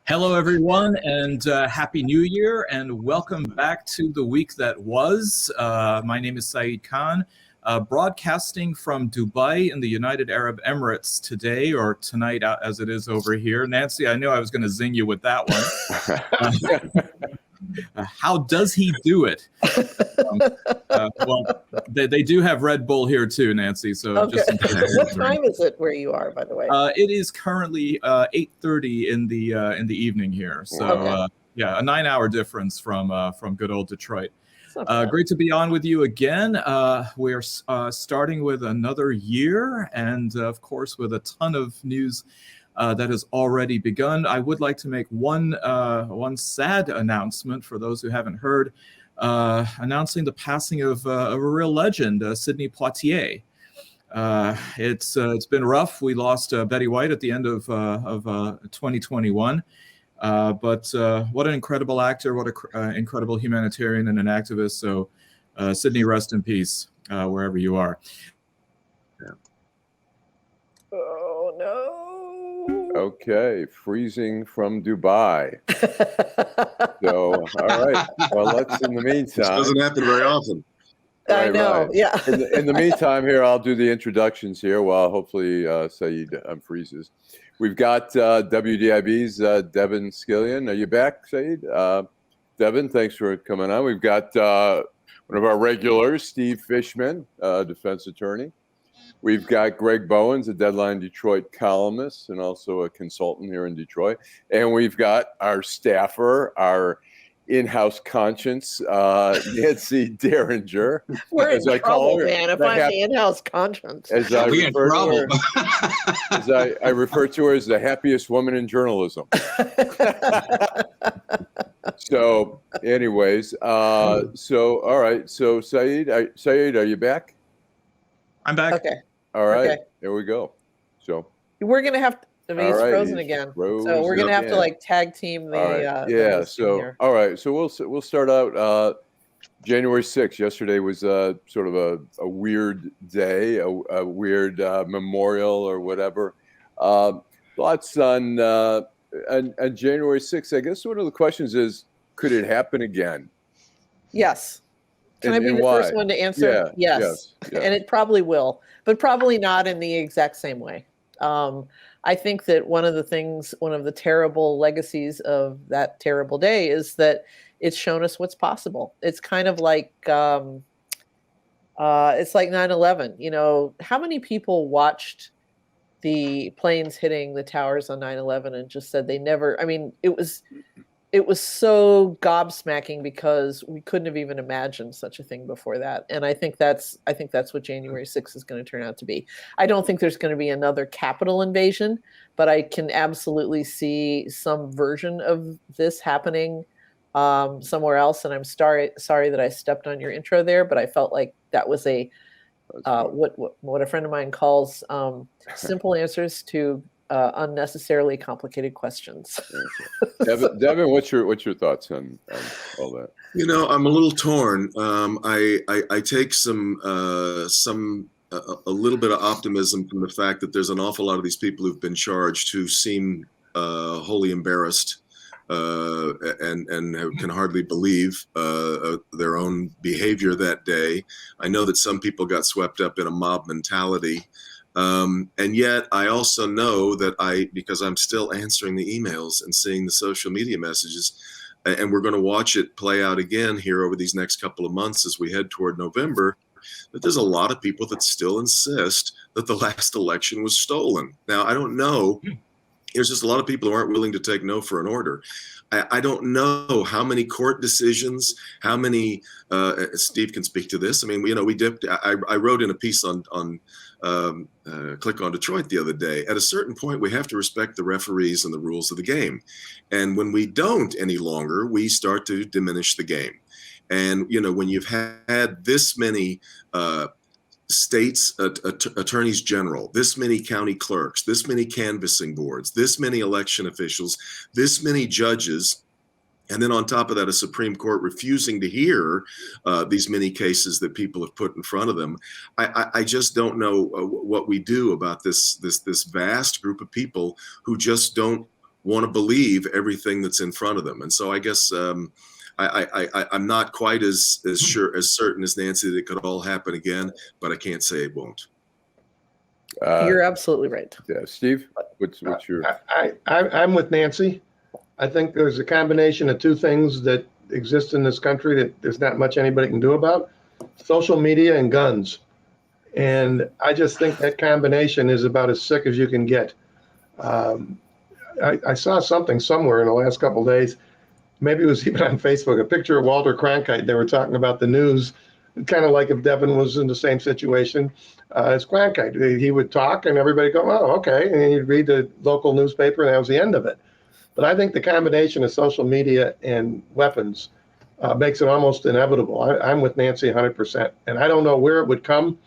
Hello, everyone, and Happy New Year, and welcome back to the week that was. My name is Saeed Khan, broadcasting from Dubai in the United Arab Emirates today, or tonight as it is over here. Nancy, I knew I was going to zing you with that one. How does he do it? Well, they do have Red Bull here too, Nancy. So okay. Just what time is it where you are, by the way? It is currently 8:30 in the evening here. So Okay. yeah, a 9-hour difference from good old Detroit. Okay. Great to be on with you again. We're starting with another year, and of course with a ton of news that has already begun. I would like to make one sad announcement for those who haven't heard, announcing the passing of a real legend, Sidney Poitier. It's been rough. We lost Betty White at the end of 2021, but what an incredible actor, what an incredible humanitarian and an activist. So, Sidney, rest in peace wherever you are. Yeah. Oh no. Okay, freezing from Dubai. So, all right. Well, let's in the meantime. This doesn't happen very often. I know. Right. Yeah. In the meantime, here I'll do the introductions here while hopefully Saeed freezes. We've got WDIB's Devin Scillian. Are you back, Saeed? Devin, thanks for coming on. We've got one of our regulars, Steve Fishman, defense attorney. We've got Greg Bowens, a Deadline Detroit columnist and also a consultant here in Detroit. And we've got our staffer, our in-house conscience, Nancy Derringer. We're in trouble, man. If I'm the in-house conscience. As I refer to her, as I refer to her as the happiest woman in journalism. So, anyways, so all right. So, Saeed, are you back? I'm back. Okay. All right. Okay. There we go. So we're gonna have to. I mean, he's frozen again. So we're gonna have to like tag team the. Right. Yeah. So all right. So we'll start out. January 6th. Yesterday was sort of a weird day, a weird memorial or whatever. Thoughts on January 6th? I guess one of the questions is, could it happen again? Yes. Can I be the first one to answer? Yeah, yes. And it probably will, but probably not in the exact same way. I think that one of the terrible legacies of that terrible day is that it's shown us what's possible. It's kind of like, it's like 9/11. You know, how many people watched the planes hitting the towers on 9/11 and just said they never, I mean, it was so gobsmacking because we couldn't have even imagined such a thing before that. And I think that's what January 6th is going to turn out to be. I don't think there's going to be another Capitol invasion, but I can absolutely see some version of this happening somewhere else. And I'm sorry that I stepped on your intro there, but I felt like that was what a friend of mine calls simple answers to unnecessarily complicated questions. Devin, what's your thoughts on all that? You know, I'm a little torn. I take a little bit of optimism from the fact that there's an awful lot of these people who've been charged who seem wholly embarrassed and can hardly believe their own behavior that day. I know that some people got swept up in a mob mentality. And yet I also know that because I'm still answering the emails and seeing the social media messages, and we're going to watch it play out again here over these next couple of months as we head toward November, that there's a lot of people that still insist that the last election was stolen. Now, I don't know. There's just a lot of people who aren't willing to take no for an order. I don't know how many court decisions, how many, Steve can speak to this. I mean, I wrote in a piece on Click on Detroit the other day. At a certain point, we have to respect the referees and the rules of the game. And when we don't any longer, we start to diminish the game. And, you know, when you've had this many states, attorneys general, this many county clerks, this many canvassing boards, this many election officials, this many judges, and then on top of that, a Supreme Court refusing to hear these many cases that people have put in front of them. I just don't know what we do about this vast group of people who just don't want to believe everything that's in front of them. And so I guess I'm not quite as certain as Nancy that it could all happen again, but I can't say it won't. You're absolutely right. Yeah, Steve, what's your? I'm with Nancy. I think there's a combination of two things that exist in this country that there's not much anybody can do about: social media and guns. And I just think that combination is about as sick as you can get. I saw something somewhere in the last couple of days, maybe it was even on Facebook, a picture of Walter Cronkite. They were talking about the news, kind of like if Devin was in the same situation as Cronkite. He would talk and everybody go, oh, okay. And then you'd read the local newspaper and that was the end of it. But I think the combination of social media and weapons makes it almost inevitable. I'm with Nancy 100%. And I don't know where it would come.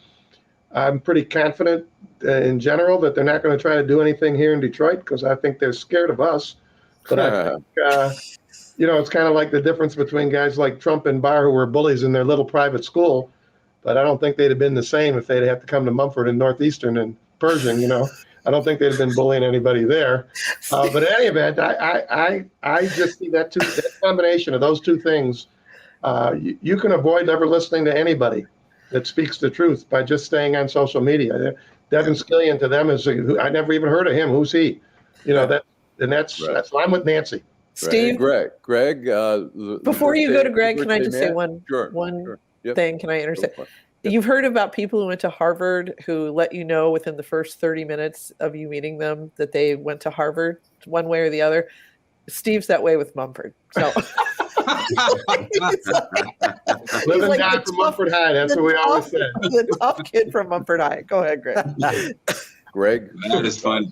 I'm pretty confident in general that they're not going to try to do anything here in Detroit because I think they're scared of us. But I think, it's kind of like the difference between guys like Trump and Barr who were bullies in their little private school. But I don't think they'd have been the same if they'd have to come to Mumford and Northeastern and Pershing, I don't think they'd have been bullying anybody there. But in any event, I just see that combination of those two things. You can avoid ever listening to anybody that speaks the truth by just staying on social media. Devin Scillian to them is, I never even heard of him. Who's he? That's why I'm with Nancy. Steve, Greg. Before you go to Greg, can I just say one Yep. thing? Can I intersect? Yep. You've heard about people who went to Harvard who let you know within the first 30 minutes of you meeting them that they went to Harvard one way or the other. Steve's that way with Mumford. So Living like down from Mumford High. That's what we always said. The tough kid from Mumford High. Go ahead, Greg. Greg, that is fun.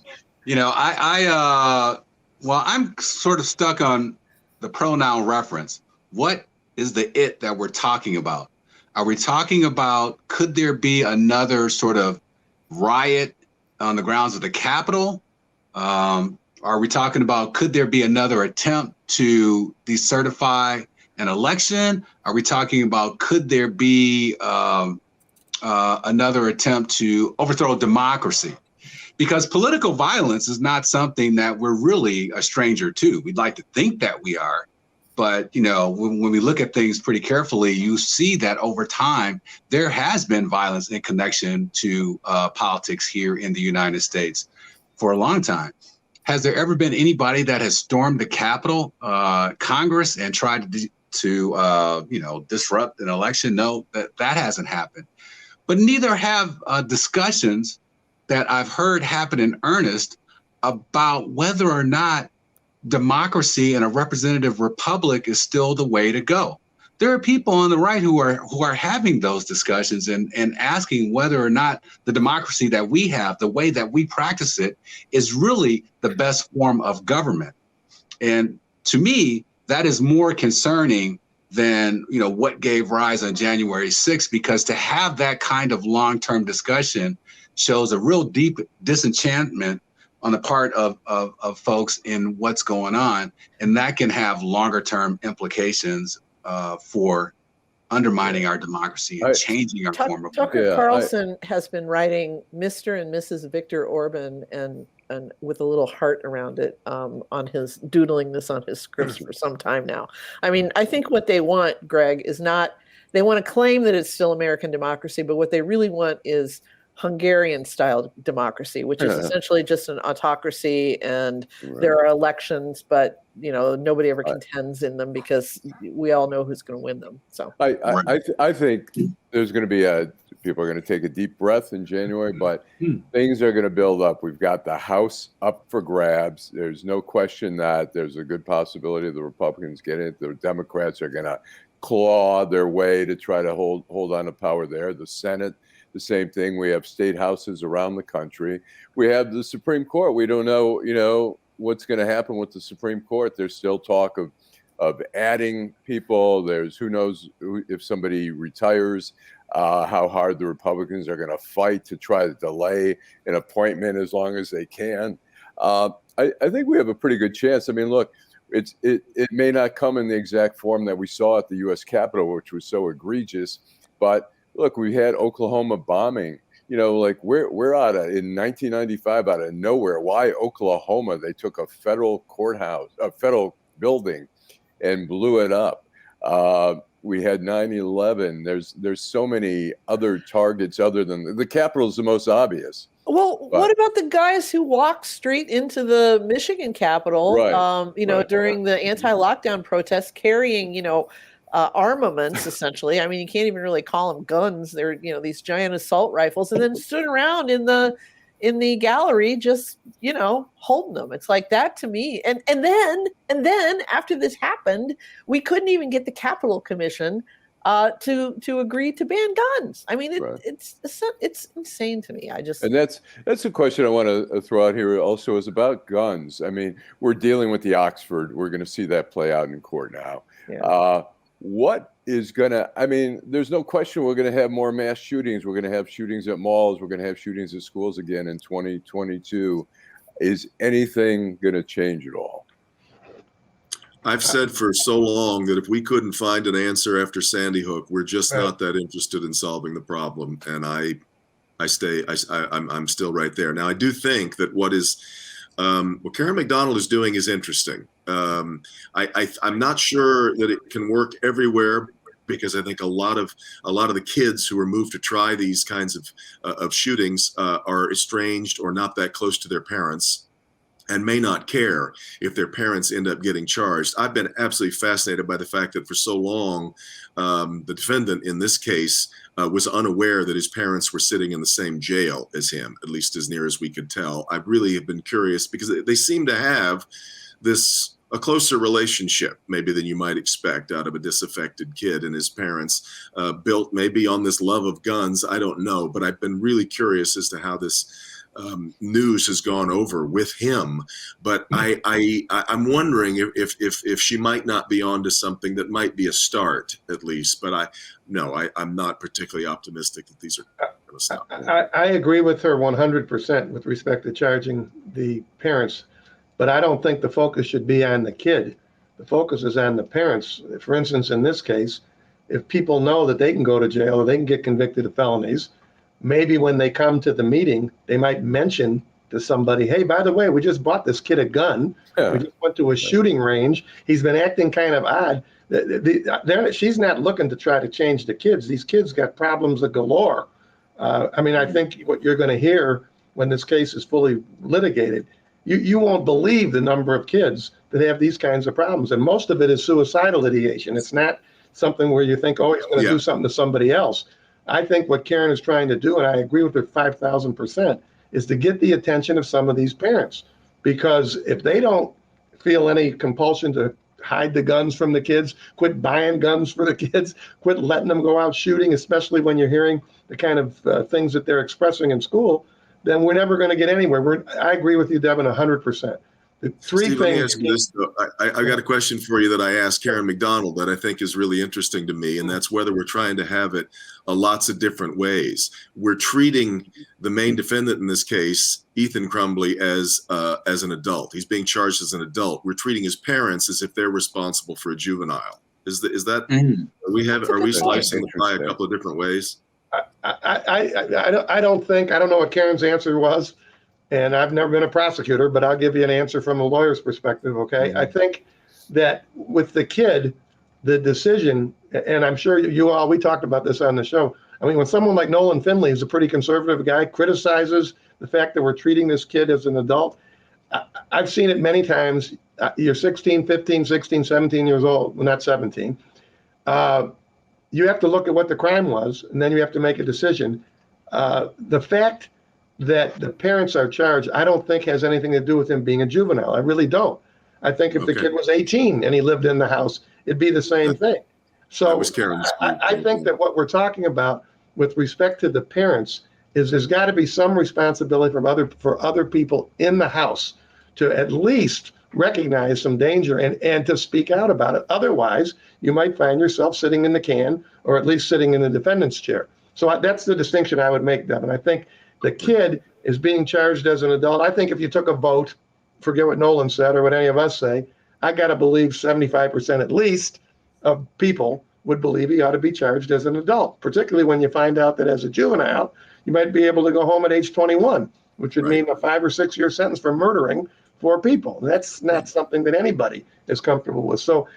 I'm sort of stuck on the pronoun reference. What is the it that we're talking about? Are we talking about, could there be another sort of riot on the grounds of the Capitol? Are we talking about, could there be another attempt to decertify an election? Are we talking about, could there be another attempt to overthrow democracy? Because political violence is not something that we're really a stranger to. We'd like to think that we are. But, when we look at things pretty carefully, you see that over time, there has been violence in connection to politics here in the United States for a long time. Has there ever been anybody that has stormed the Capitol, Congress, and tried to disrupt an election? No, that hasn't happened. But neither have discussions that I've heard happen in earnest about whether or not democracy and a representative republic is still the way to go. There are people on the right who are having those discussions and asking whether or not the democracy that we have, the way that we practice it, is really the best form of government. And to me, that is more concerning than what gave rise on January 6th, because to have that kind of long-term discussion shows a real deep disenchantment on the part of folks in what's going on, and that can have longer term implications for undermining our democracy and changing our form of government. Tucker Carlson has been writing Mr. and Mrs. Victor Orban and with a little heart around it on his doodling this on his scripts for some time now. I mean, I think what they want, Greg, is not, they want to claim that it's still American democracy, but what they really want is Hungarian-style democracy, which is essentially just an autocracy, and there are elections, but nobody ever contends in them because we all know who's going to win them. So I think there's going to be people are going to take a deep breath in January, but things are going to build up. We've got the House up for grabs. There's no question that there's a good possibility the Republicans get it. The Democrats are going to claw their way to try to hold on to power there. The Senate, the same thing. We have state houses around the country. We have the Supreme Court. We don't know, what's going to happen with the Supreme Court. There's still talk of adding people. There's who knows if somebody retires, how hard the Republicans are going to fight to try to delay an appointment as long as they can. I think we have a pretty good chance. I mean, look, it may not come in the exact form that we saw at the U.S. Capitol, which was so egregious, but look, we had Oklahoma bombing like we're out of in 1995 out of nowhere. Why Oklahoma? They took a federal courthouse, a federal building, and blew it up. We had 9/11. There's so many other targets other than the Capitol is the most obvious. Well, what about the guys who walked straight into the Michigan Capitol, during the anti-lockdown protests, carrying, armaments, essentially? I mean, you can't even really call them guns. They're, these giant assault rifles, and then stood around in the gallery just, holding them. It's like that to me. And then after this happened, we couldn't even get the Capitol Commission to agree to ban guns. I mean, it's insane to me. And that's a question I want to throw out here also is about guns. I mean, we're dealing with the Oxford. We're going to see that play out in court now. Yeah. What is there's no question we're going to have more mass shootings. We're going to have shootings at malls. We're going to have shootings at schools again in 2022. Is anything going to change at all? I've said for so long that if we couldn't find an answer after Sandy Hook, we're just not that interested in solving the problem. And I'm still right there. Now, I do think that what Karen McDonald is doing is interesting. I'm not sure that it can work everywhere, because I think a lot of the kids who are moved to try these kinds of shootings are estranged or not that close to their parents, and may not care if their parents end up getting charged. I've been absolutely fascinated by the fact that for so long, the defendant in this case was unaware that his parents were sitting in the same jail as him, at least as near as we could tell. I really have been curious because they seem to have a closer relationship maybe than you might expect out of a disaffected kid and his parents, built maybe on this love of guns. I don't know, but I've been really curious as to how this news has gone over with him. But I'm wondering if she might not be onto something that might be a start at least. But I'm not particularly optimistic that these are going to stop. I agree with her 100% with respect to charging the parents, but I don't think the focus should be on the kid. The focus is on the parents. For instance, in this case, if people know that they can go to jail or they can get convicted of felonies, maybe when they come to the meeting, they might mention to somebody, hey, by the way, we just bought this kid a gun. Yeah. We just went to a shooting range. He's been acting kind of odd. She's not looking to try to change the kids. These kids got problems galore. I think what you're going to hear when this case is fully litigated, you won't believe the number of kids that have these kinds of problems. And most of it is suicidal ideation. It's not something where you think, oh, he's going to do something to somebody else. I think what Karen is trying to do, and I agree with her 5,000%, is to get the attention of some of these parents. Because if they don't feel any compulsion to hide the guns from the kids, quit buying guns for the kids, quit letting them go out shooting, especially when you're hearing the kind of things that they're expressing in school, then we're never going to get anywhere. I agree with you, Devin, 100%. The three Steve, things. let me ask you this, though. I got a question for you that I asked Karen McDonald that I think is really interesting to me, and that's whether we're trying to have it lots of different ways. We're treating the main defendant in this case, Ethan Crumbley, as an adult. He's being charged as an adult. We're treating his parents as if they're responsible for a juvenile. Is that are we slicing the pie a couple of different ways? I don't know what Karen's answer was. And I've never been a prosecutor, but I'll give you an answer from a lawyer's perspective, okay? Mm-hmm. I think that with the kid, the decision, and I'm sure we talked about this on the show. I mean, when someone like Nolan Finley, who's a pretty conservative guy, criticizes the fact that we're treating this kid as an adult, I've seen it many times. You're 16, 15, 16, 17 years old, well, not 17. You have to look at what the crime was, and then you have to make a decision. The fact that the parents are charged, I don't think has anything to do with him being a juvenile. I really don't. I think if the kid was 18 and he lived in the house, it'd be the same thing. So I think that what we're talking about with respect to the parents is there's got to be some responsibility for other people in the house to at least recognize some danger and to speak out about it. Otherwise, you might find yourself sitting in the can or at least sitting in the defendant's chair. So that's the distinction I would make, Devin. I think the kid is being charged as an adult. I think if you took a vote, forget what Nolan said or what any of us say, I got to believe 75% at least of people would believe he ought to be charged as an adult, particularly when you find out that as a juvenile, you might be able to go home at age 21, which would mean a 5 or 6 year sentence for murdering 4 people. That's not something that anybody is comfortable with. So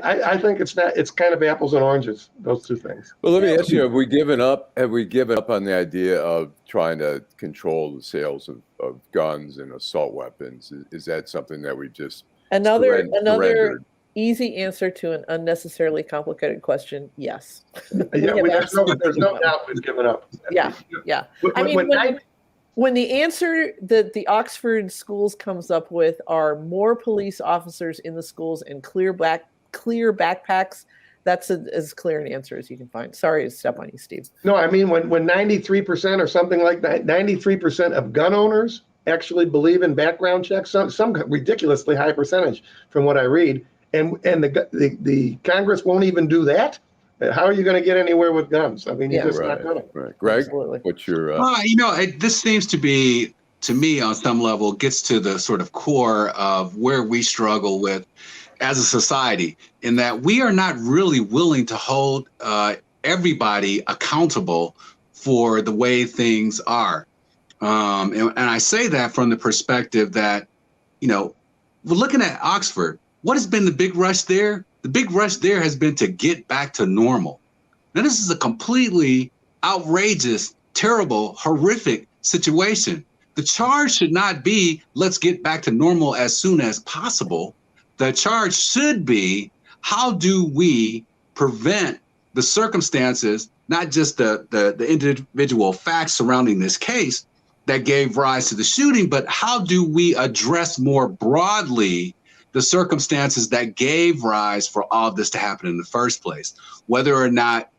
I think it's kind of apples and oranges, those two things. Well, let me ask you: Have we given up on the idea of trying to control the sales of guns and assault weapons? Is that something that we just another easy answer to an unnecessarily complicated question? Yes. Yeah, there's no doubt we've given up. Yeah. When the answer that the Oxford schools comes up with are more police officers in the schools and clear backpacks, that's as clear an answer as you can find. Sorry to step on you, Steve. No, I mean, when 93% or something like that, 93% of gun owners actually believe in background checks, some ridiculously high percentage from what I read, and the Congress won't even do that. How are you going to get anywhere with guns? I mean, you're just not going to. Right. Greg, Absolutely. what's your... This seems to be, to me, on some level, gets to the sort of core of where we struggle with as a society, in that we are not really willing to hold everybody accountable for the way things are. And I say that from the perspective that, we're looking at Oxford. What has been the big rush there? The big rush there has been to get back to normal. Now, this is a completely outrageous, terrible, horrific situation. The charge should not be, let's get back to normal as soon as possible. The charge should be, how do we prevent the circumstances, not just the individual facts surrounding this case that gave rise to the shooting, but how do we address more broadly the circumstances that gave rise for all of this to happen in the first place, whether or not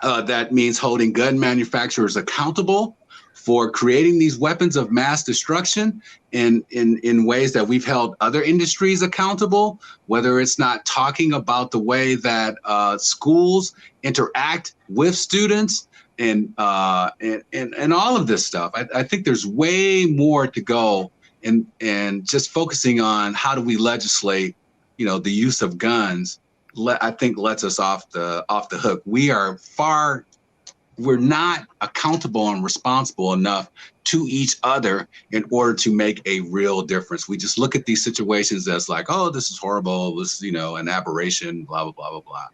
that means holding gun manufacturers accountable for creating these weapons of mass destruction in ways that we've held other industries accountable, whether it's not talking about the way that schools interact with students and all of this stuff. I think there's way more to go. And just focusing on how do we legislate, the use of guns, I think lets us off the hook. We're not accountable and responsible enough to each other in order to make a real difference. We just look at these situations as like, oh, this is horrible. This is, an aberration, blah, blah, blah, blah, blah.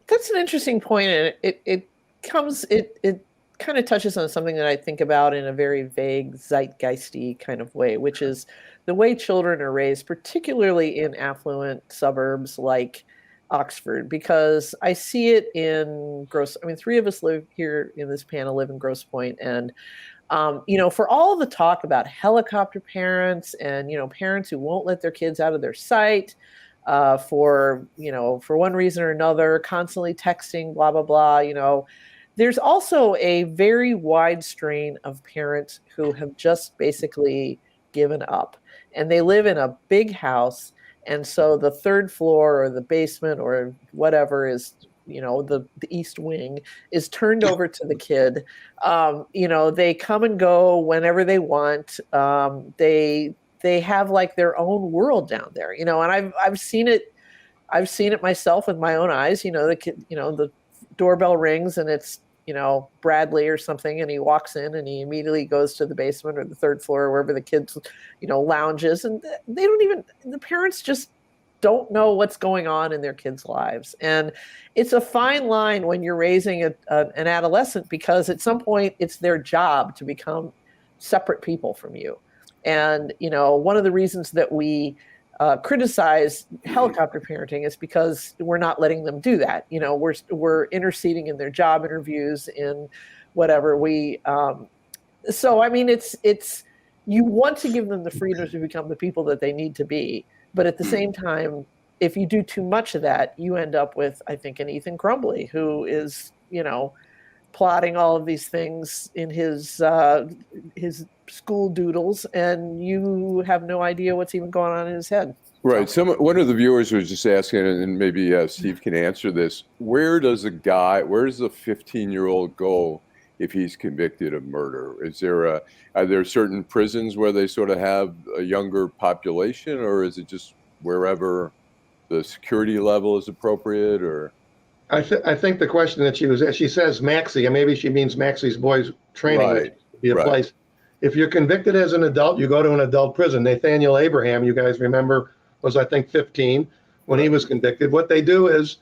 That's an interesting point. And it kind of touches on something that I think about in a very vague, zeitgeisty kind of way, which is the way children are raised, particularly in affluent suburbs like Oxford, because I see it in three of us live here in this panel, live in Grosse Pointe. And, for all the talk about helicopter parents and, parents who won't let their kids out of their sight for one reason or another, constantly texting, blah, blah, blah, there's also a very wide strain of parents who have just basically given up, and they live in a big house. And so the third floor or the basement or whatever is, the east wing is turned over to the kid. They come and go whenever they want. They have like their own world down there, and I've seen it myself with my own eyes. The kid, the doorbell rings and it's, Bradley or something, and he walks in and he immediately goes to the basement or the third floor or wherever the kids, lounges, and the parents just don't know what's going on in their kids' lives. And it's a fine line when you're raising an adolescent, because at some point it's their job to become separate people from you. And, one of the reasons that we criticize helicopter parenting is because we're not letting them do that. We're interceding in their job interviews, in whatever it's you want to give them the freedom to become the people that they need to be. But at the same time, if you do too much of that, you end up with, I think, an Ethan Crumbley who is, plotting all of these things in his school doodles, and you have no idea what's even going on in his head. Right. One of the viewers was just asking, and maybe Steve can answer this. Where does a 15-year-old go if he's convicted of murder? Are there certain prisons where they sort of have a younger population, or is it just wherever the security level is appropriate? Or I think the question that she says Maxie, and maybe she means Maxie's Boys Training, which would be a place. If you're convicted as an adult, you go to an adult prison. Nathaniel Abraham, you guys remember, was I think 15 when he was convicted. What they do is,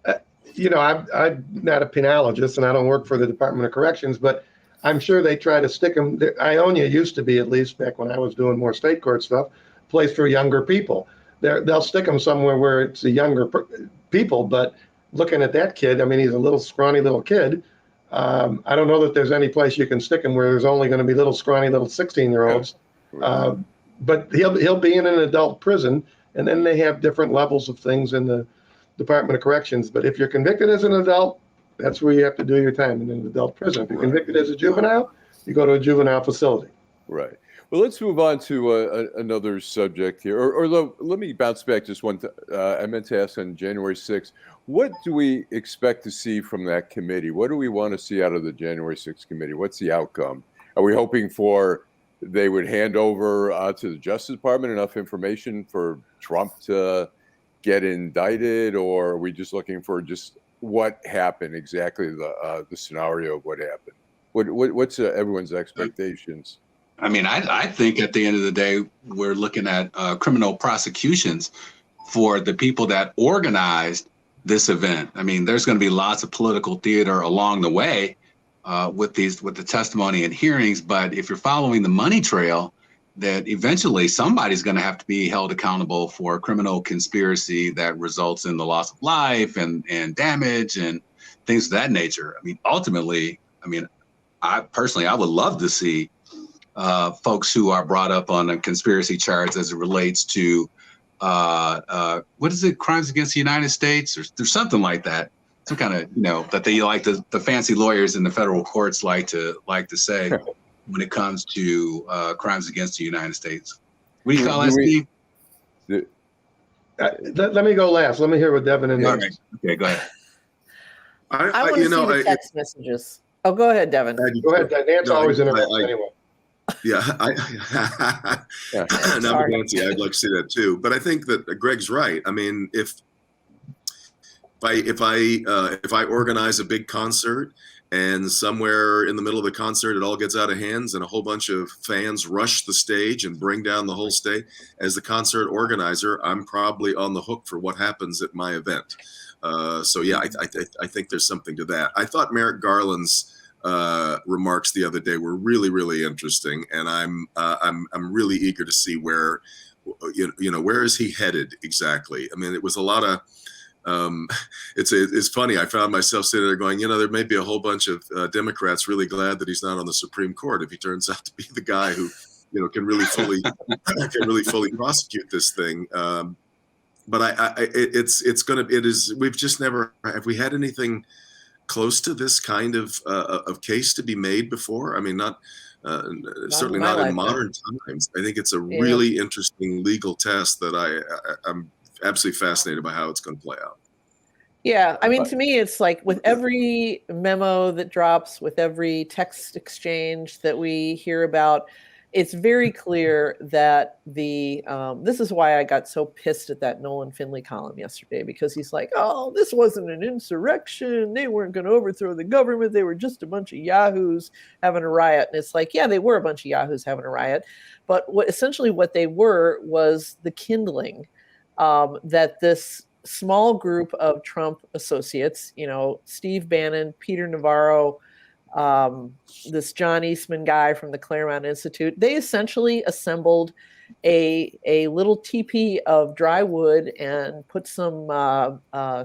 I'm not a penologist and I don't work for the Department of Corrections, but I'm sure they try to stick them. Ionia used to be, at least back when I was doing more state court stuff, a place for younger people. They'll stick them somewhere where it's the younger people, but looking at that kid, I mean, he's a little scrawny little kid. I don't know that there's any place you can stick him where there's only going to be little scrawny little 16-year-olds. But he'll be in an adult prison, and then they have different levels of things in the Department of Corrections. But if you're convicted as an adult, that's where you have to do your time, in an adult prison. If you're convicted as a juvenile, you go to a juvenile facility. Right. Well, let's move on to another subject here. Or let me bounce back just one. I meant to ask on January 6th, what do we expect to see from that committee? What do we want to see out of the January 6th committee? What's the outcome? Are we hoping for they would hand over to the Justice Department enough information for Trump to get indicted? Or are we just looking for just what happened, exactly the scenario of what happened? What's everyone's expectations? I mean, I think at the end of the day, we're looking at criminal prosecutions for the people that organized this event. I mean, there's going to be lots of political theater along the way with the testimony and hearings. But if you're following the money trail, that eventually somebody's going to have to be held accountable for a criminal conspiracy that results in the loss of life and damage and things of that nature. I mean, ultimately, I would love to see folks who are brought up on a conspiracy charge as it relates to what is it, crimes against the United States, or there's something like that, some kind of that they like the fancy lawyers in the federal courts like to say when it comes to crimes against the United States. What do you call that, Steve? Let me go last. Let me hear what Devin and Right. Okay, go ahead. I want to see the text messages. Oh, go ahead, Devin. Go ahead. Nan's always interrupts anyway. Yeah, Nancy, I'd like to see that too. But I think that Greg's right. I mean, if I organize a big concert and somewhere in the middle of the concert it all gets out of hands and a whole bunch of fans rush the stage and bring down the whole stage, as the concert organizer, I'm probably on the hook for what happens at my event. So yeah, I think there's something to that. I thought Merrick Garland's remarks the other day were really, really interesting, and I'm really eager to see where where is he headed exactly. I mean, it was a lot of it's funny. I found myself sitting there going, there may be a whole bunch of Democrats really glad that he's not on the Supreme Court if he turns out to be the guy who can really fully prosecute this thing. But we've just never, have we had anything close to this kind of case to be made before? I mean, certainly not in modern times. I think it's a really interesting legal test that I'm absolutely fascinated by how it's going to play out. Yeah, I mean, to me, it's like with every memo that drops, with every text exchange that we hear about, it's very clear that this is why I got so pissed at that Nolan Finley column yesterday, because he's like, oh, this wasn't an insurrection. They weren't going to overthrow the government. They were just a bunch of yahoos having a riot. And it's like, yeah, they were a bunch of yahoos having a riot. But essentially what they were was the kindling that this small group of Trump associates, Steve Bannon, Peter Navarro, this John Eastman guy from the Claremont Institute, they essentially assembled a little teepee of dry wood and put some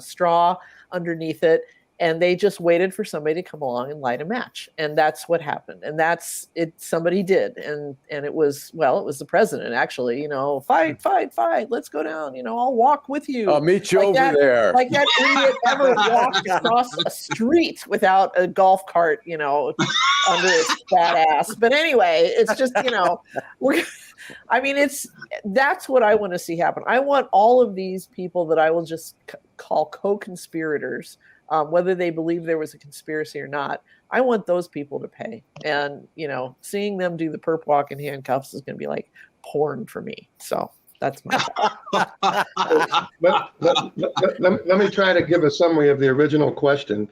straw underneath it, and they just waited for somebody to come along and light a match. And that's what happened. And that's it. Somebody did. And it was the president, actually, fight, let's go down, I'll walk with you. I'll meet you over there. Like that idiot ever walked across a street without a golf cart, under his fat ass. But anyway, it's just, that's what I want to see happen. I want all of these people that I will just call co-conspirators, whether they believe there was a conspiracy or not, I want those people to pay. And, seeing them do the perp walk in handcuffs is going to be like porn for me. So That's my Let me try to give a summary of the original question,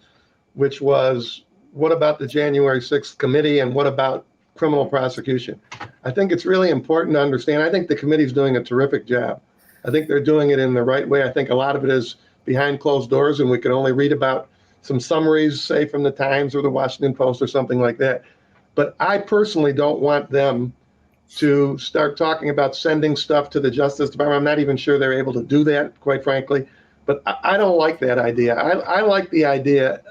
which was, what about the January 6th committee and what about criminal prosecution? I think it's really important to understand. I think the committee's doing a terrific job. I think they're doing it in the right way. I think a lot of it is behind closed doors, and we can only read about some summaries, say from the Times or the Washington Post or something like that. But I personally don't want them to start talking about sending stuff to the Justice Department. I'm not even sure they're able to do that, quite frankly. But I don't like that idea. I like the idea.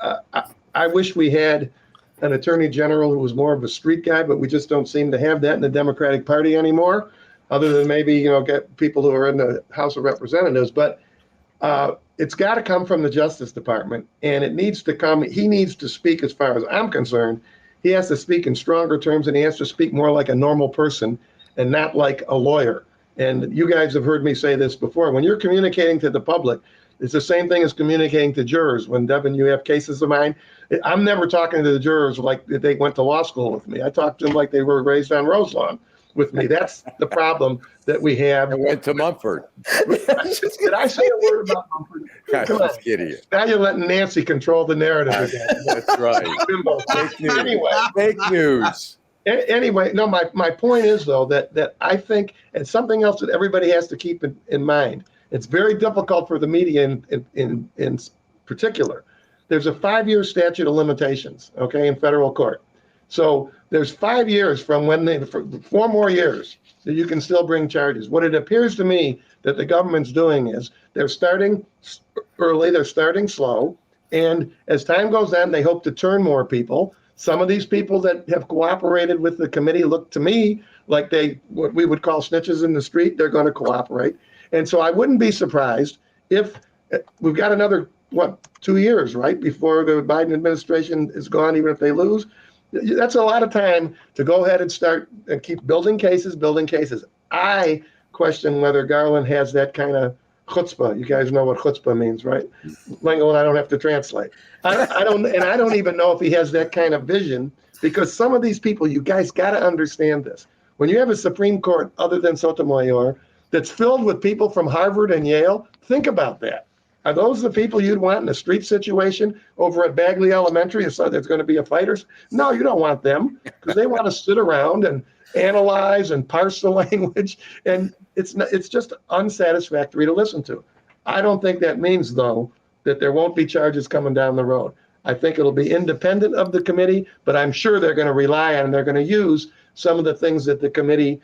I wish we had an attorney general who was more of a street guy, but we just don't seem to have that in the Democratic Party anymore, other than maybe, get people who are in the House of Representatives. But it's got to come from the Justice Department, and it needs to come. He needs to speak, as far as I'm concerned. He has to speak in stronger terms, and he has to speak more like a normal person and not like a lawyer. And you guys have heard me say this before. When you're communicating to the public, it's the same thing as communicating to jurors. When, Devin, you have cases of mine, I'm never talking to the jurors like they went to law school with me. I talk to them like they were raised on Roselawn with me. That's the problem that we have. I went to Mumford. Did I say a word about Mumford? I'm just kidding. Now you're letting Nancy control the narrative again. That's right. Fake news. Anyway. Fake news. Anyway, no, my point is, though, that I think, and something else that everybody has to keep in mind, it's very difficult for the media in particular. There's a 5-year statute of limitations, okay, in federal court. So there's 5 years from when 4 more years that you can still bring charges. What it appears to me that the government's doing is they're starting early, they're starting slow, and as time goes on, they hope to turn more people. Some of these people that have cooperated with the committee look to me like what we would call snitches in the street. They're going to cooperate. And so I wouldn't be surprised if we've got another, 2 years, right, before the Biden administration is gone, even if they lose. That's a lot of time to go ahead and start and keep building cases. I question whether Garland has that kind of chutzpah. You guys know what chutzpah means, right? Lengel and I don't have to translate. I don't even know if he has that kind of vision, because some of these people, you guys got to understand this. When you have a Supreme Court other than Sotomayor that's filled with people from Harvard and Yale, think about that. Are those the people you'd want in a street situation over at Bagley Elementary? So there's going to be a fighters? No, you don't want them, because they want to sit around and analyze and parse the language, and it's just unsatisfactory to listen to. I don't think that means, though, that there won't be charges coming down the road. I think it'll be independent of the committee, but I'm sure they're going to rely on and they're going to use some of the things that the committee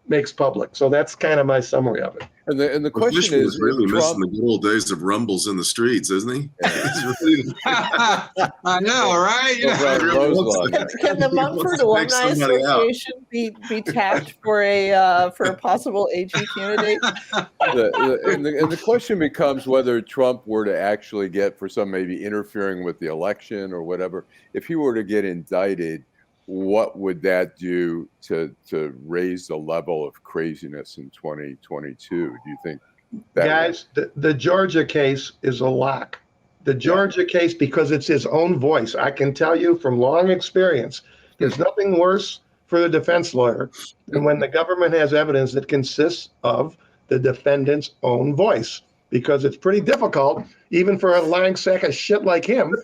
makes public. So that's kind of my summary of it. And the question Fishman is, really Trump, missing the good old days of rumbles in the streets, isn't he? I know, right? Over on Roselawn. Can the Mumford Alumni Association be tapped for a possible AG candidate? And the question becomes whether Trump were to actually get, for some maybe interfering with the election or whatever, if he were to get indicted, what would that do to raise the level of craziness in 2022? Do you think that guys, the Georgia case is a lock. The Georgia case, because it's his own voice. I can tell you from long experience, there's nothing worse for the defense lawyer than when the government has evidence that consists of the defendant's own voice, because it's pretty difficult, even for a lying sack of shit like him,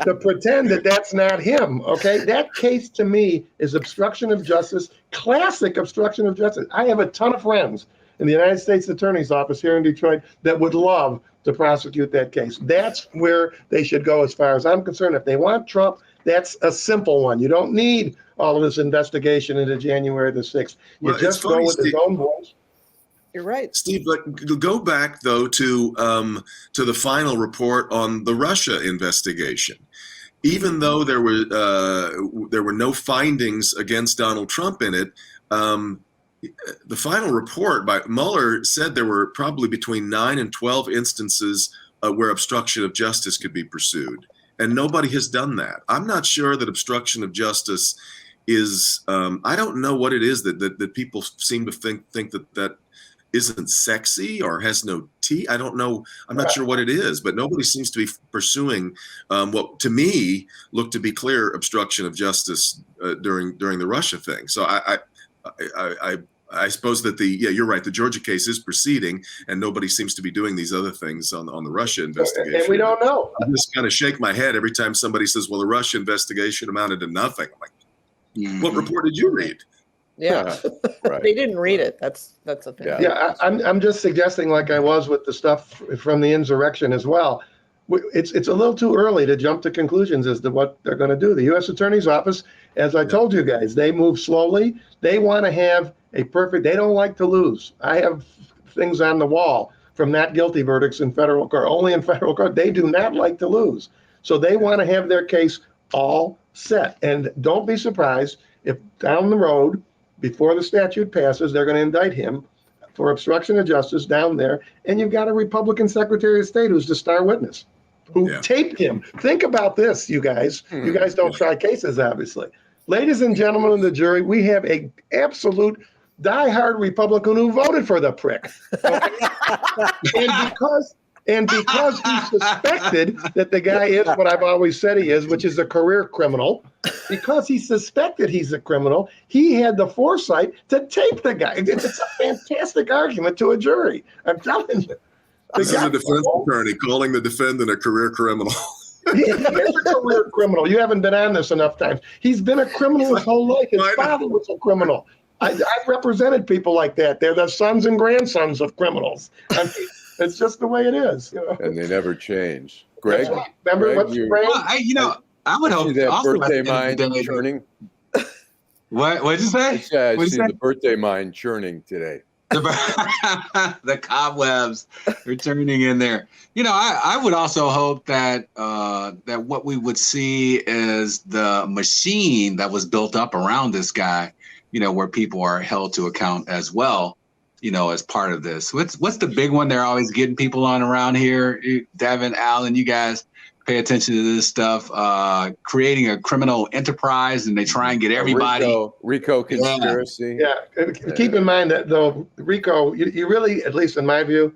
to pretend that that's not him, okay? That case, to me, is obstruction of justice, classic obstruction of justice. I have a ton of friends in the United States Attorney's Office here in Detroit that would love to prosecute that case. That's where they should go, as far as I'm concerned. If they want Trump, that's a simple one. You don't need all of this investigation into January the 6th. You just go with his own voice. You're right, Steve. But go back though to the final report on the Russia investigation. Even though there were no findings against Donald Trump in it, the final report by Mueller said there were probably between 9 and 12 instances where obstruction of justice could be pursued, and nobody has done that. I'm not sure that obstruction of justice is. I don't know what it is that people seem to think that isn't sexy or has no teeth. I don't know. I'm not sure what it is, but nobody seems to be pursuing what to me looked to be clear obstruction of justice during the Russia thing. So I suppose that you're right. The Georgia case is proceeding, and nobody seems to be doing these other things on the Russia investigation. And we don't know. I just kind of shake my head every time somebody says, "Well, the Russia investigation amounted to nothing." I'm like, "What report did you read?" Yeah, Right. they didn't read it. That's the thing. Yeah, I'm just suggesting, like I was with the stuff from the insurrection as well. It's a little too early to jump to conclusions as to what they're going to do. The U.S. Attorney's Office, as I told you guys, they move slowly. They want to have a perfect. They don't like to lose. I have things on the wall from not guilty verdicts in federal court. Only in federal court. They do not like to lose. So they want to have their case all set. And don't be surprised if down the road, before the statute passes, they're going to indict him for obstruction of justice down there. And you've got a Republican Secretary of State who's the star witness, who taped him. Think about this, you guys. You guys don't try cases, obviously. Ladies and gentlemen of the jury, we have a absolute diehard Republican who voted for the prick. Okay? and because he suspected that the guy is what I've always said he is, which is a career criminal, because he suspected he's a criminal, he had the foresight to tape the guy. It's a fantastic argument to a jury. I'm telling you. This is a defense attorney calling the defendant a career criminal. He is a career criminal. You haven't been on this enough times. He's been a criminal his whole life. His father was a criminal. I've represented people like that. They're the sons and grandsons of criminals. I mean, it's just the way it is. You know? And they never change. Greg, remember Greg, what's Greg? Well, I would hope that also birthday at mind the end of the day- churning. What'd you say? Yeah, I What'd see you say? the birthday mind churning today. The cobwebs are turning in there. I would also hope that that what we would see is the machine that was built up around this guy, where people are held to account as well, as part of this. What's the big one they're always getting people on around here? Devin, Allan, you guys pay attention to this stuff. Creating a criminal enterprise, and they try and get everybody. RICO conspiracy. Yeah. Keep in mind that, though, RICO, you really, at least in my view,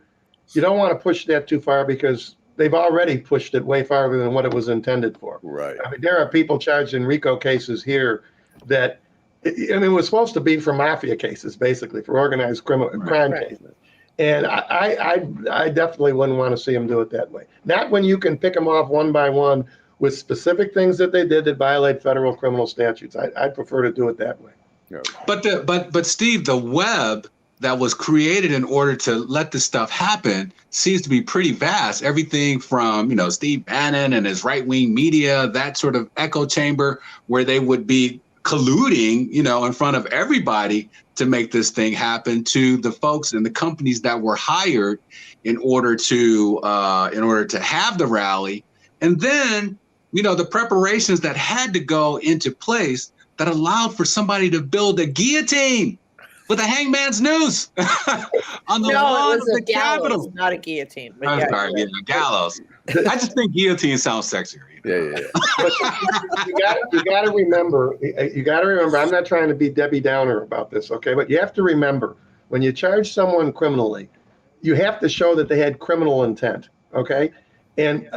you don't want to push that too far because they've already pushed it way farther than what it was intended for. Right. I mean, there are people charged in RICO cases here that, it was supposed to be for mafia cases, basically, for organized crime cases. And I definitely wouldn't want to see them do it that way. Not when you can pick them off one by one with specific things that they did that violate federal criminal statutes. I'd prefer to do it that way. Yeah. But Steve, the web that was created in order to let this stuff happen seems to be pretty vast. Everything from, Steve Bannon and his right-wing media, that sort of echo chamber where they would be colluding, in front of everybody to make this thing happen, to the folks and the companies that were hired in order to have the rally. And then, the preparations that had to go into place that allowed for somebody to build a guillotine with a hangman's noose on the lawn of the Capitol. Not a guillotine. But I'm sorry, gallows. I just think guillotine sounds sexier. Yeah. But you got to remember. I'm not trying to be Debbie Downer about this, okay? But you have to remember, when you charge someone criminally, you have to show that they had criminal intent, okay? And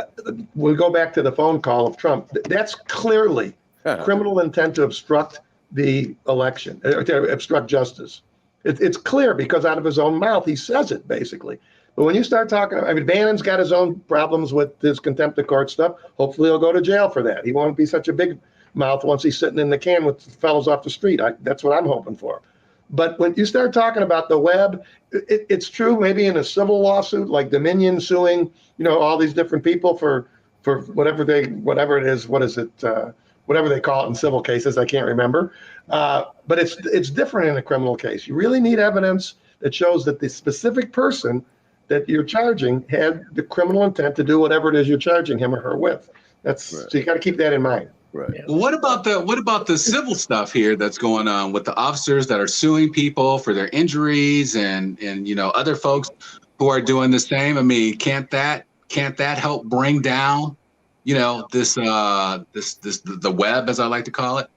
we'll go back to the phone call of Trump. That's clearly criminal intent to obstruct the election, to obstruct justice. It's clear because out of his own mouth, he says it, basically. But when you start talking, Bannon's got his own problems with his contempt of court stuff. Hopefully he'll go to jail for that. He won't be such a big mouth once he's sitting in the can with fellows off the street. That's what I'm hoping for. But when you start talking about the web, it's true, maybe in a civil lawsuit, like Dominion suing, all these different people for whatever it is, whatever they call it in civil cases, I can't remember. But it's different in a criminal case. You really need evidence that shows that the specific person that you're charging had the criminal intent to do whatever it is you're charging him or her with. So you got to keep that in mind. Right. Well, what about the civil stuff here that's going on with the officers that are suing people for their injuries and other folks who are doing the same? I mean, can't that help bring down the web, as I like to call it?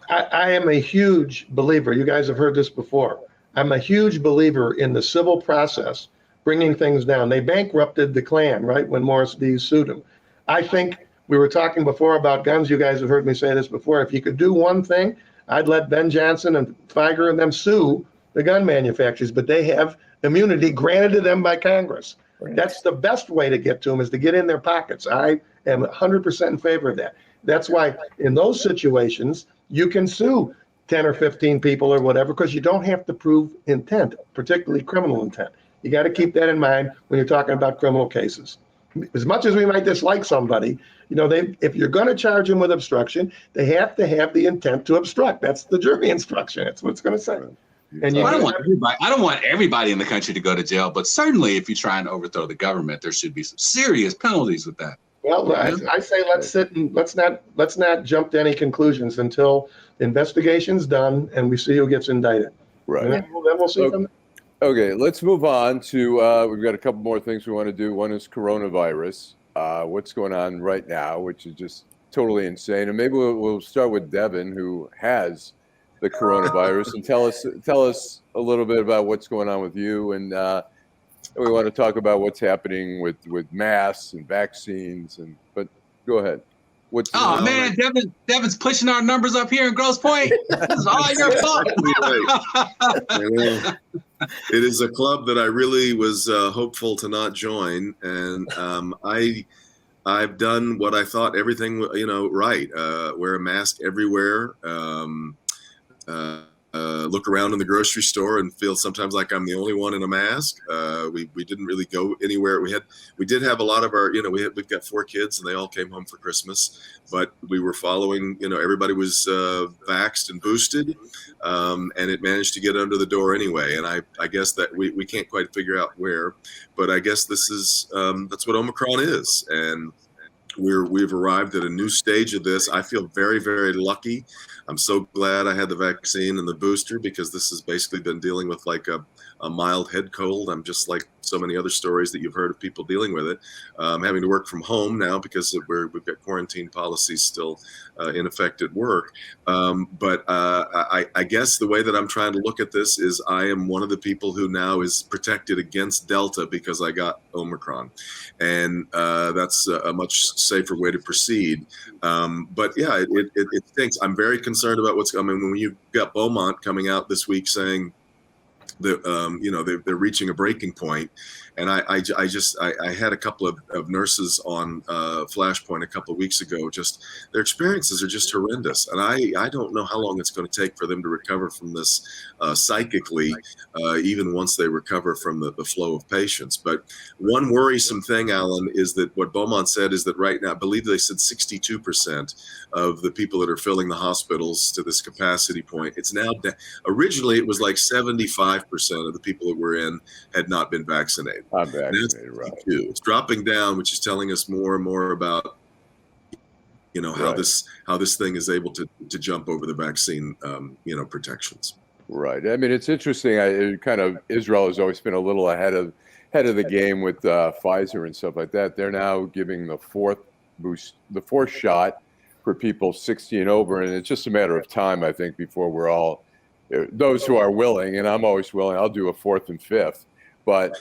I am a huge believer. You guys have heard this before. I'm a huge believer in the civil process, bringing things down. They bankrupted the Klan, right, when Morris Dees sued him. I think we were talking before about guns. You guys have heard me say this before. If you could do one thing, I'd let Ben Johnson and Feiger and them sue the gun manufacturers, but they have immunity granted to them by Congress. Right. That's the best way to get to them, is to get in their pockets. I am 100% in favor of that. That's why in those situations, you can sue 10 or 15 people or whatever, because you don't have to prove intent, particularly criminal intent. You got to keep that in mind when you're talking about criminal cases. As much as we might dislike somebody, if you're going to charge them with obstruction, they have to have the intent to obstruct. That's the jury instruction. That's what it's going to say. And I don't want everybody in the country to go to jail, but certainly if you're trying to overthrow the government, there should be some serious penalties with that. Well, I say let's sit and let's not jump to any conclusions until the investigation's done and we see who gets indicted. Right. And then we'll see from there. Okay, let's move on to, we've got a couple more things we want to do. One is coronavirus, what's going on right now, which is just totally insane. And maybe we'll start with Devin, who has the coronavirus, and tell us a little bit about what's going on with you. And we want to talk about what's happening with masks and vaccines. But go ahead. Oh man, Devin's pushing our numbers up here in Grosse Pointe. This is all your fault. It is a club that I really was hopeful to not join, and I've done what I thought everything right. Wear a mask everywhere. Look around in the grocery store and feel sometimes like I'm the only one in a mask. We didn't really go anywhere. We did have a lot of our, we've got 4 kids and they all came home for Christmas, but we were following, everybody was vaxxed and boosted, and it managed to get under the door anyway. And I guess that we can't quite figure out where, but I guess this is, that's what Omicron is. And we've arrived at a new stage of this. I feel very, very lucky. I'm so glad I had the vaccine and the booster, because this has basically been dealing with like a mild head cold. I'm just like so many other stories that you've heard of people dealing with it. Having to work from home now because we've got quarantine policies still in effect at work. But I guess the way that I'm trying to look at this is I am one of the people who now is protected against Delta because I got Omicron. And that's a much safer way to proceed. But yeah, it stinks. I'm very concerned about what's coming. When you got Beaumont coming out this week saying that they're reaching a breaking point, and I had a couple of nurses on Flashpoint a couple of weeks ago. Just their experiences are just horrendous, and I don't know how long it's going to take for them to recover from this psychically, even once they recover from the flow of patients. But one worrisome thing, Allan, is that what Beaumont said is that right now, I believe they said 62% of the people that are filling the hospitals to this capacity point. It's now originally it was like 75% of the people that were in had not been vaccinated. I'm vaccinated, right? It's dropping down, which is telling us more and more about how this thing is able to jump over the vaccine protections. Right. I mean, it's interesting. Israel has always been a little ahead of the game with Pfizer and stuff like that. They're now giving the fourth shot for people 60 and over, and it's just a matter of time, I think, before we're all those who are willing, and I'm always willing. I'll do a 4th and 5th. But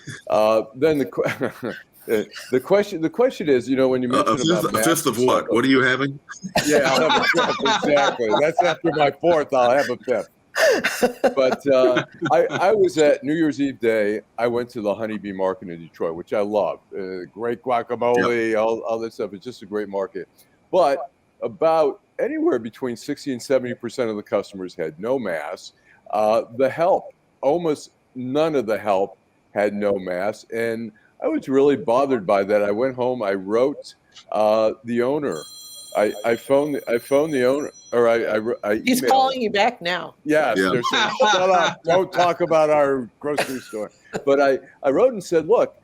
then the question is, when you mentioned a 5th of what? What are you having? Yeah, I'll have a 5th, exactly. That's after my 4th. I'll have a 5th. But I was at New Year's Eve day. I went to the Honeybee Market in Detroit, which I love. Great guacamole, yep. all this stuff. It's just a great market. But about anywhere between 60 and 70% of the customers had no masks. The help, almost none of the help had no masks. And I was really bothered by that. I went home, I wrote the owner. I phoned the owner, or I He's emailed. calling you back now. Yes, Yeah. They're saying, shut up, don't talk about our grocery store. But I wrote and said, look,